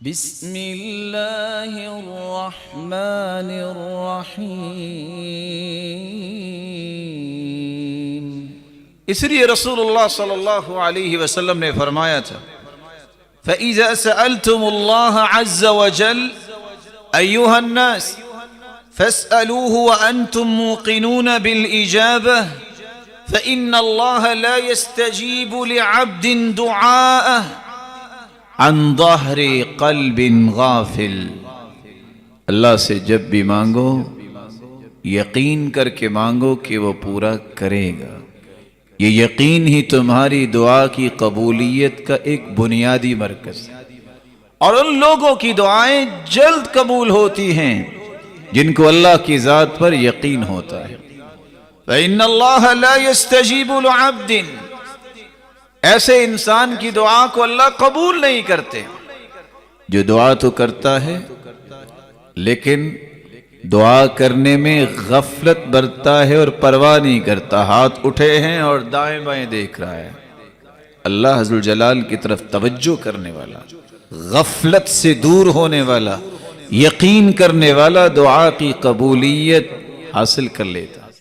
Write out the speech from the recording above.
بسم اللہ الرحمن الرحیم۔ اس لیے رسول اللہ صلی اللہ علیہ وسلم نے فرمایا تھا فَإِذَا سَأَلْتُمُ اللَّهَ عَزَّ وَجَلَّ أَيُّهَا النَّاسِ فَاسْأَلُوهُ وَأَنْتُمْ مُوقِنُونَ بِالْإِجَابَةِ فَإِنَّ اللَّهَ لَا يَسْتَجِيبُ لِعَبْدٍ دُعَاءَهُ عن ظہر قلب غافل۔ اللہ سے جب بھی مانگو یقین کر کے مانگو کہ وہ پورا کرے گا۔ یہ یقین ہی تمہاری دعا کی قبولیت کا ایک بنیادی مرکز ہے، اور ان لوگوں کی دعائیں جلد قبول ہوتی ہیں جن کو اللہ کی ذات پر یقین ہوتا ہے۔ فَإِنَّ اللَّهَ لَا يَسْتَجِيبُ لِعَبْدٍ، ایسے انسان کی دعا کو اللہ قبول نہیں کرتے جو دعا تو کرتا ہے لیکن دعا کرنے میں غفلت برتتا ہے اور پرواہ نہیں کرتا، ہاتھ اٹھے ہیں اور دائیں بائیں دیکھ رہا ہے۔ اللہ عز وجل کی طرف توجہ کرنے والا، غفلت سے دور ہونے والا، یقین کرنے والا دعا کی قبولیت حاصل کر لیتا۔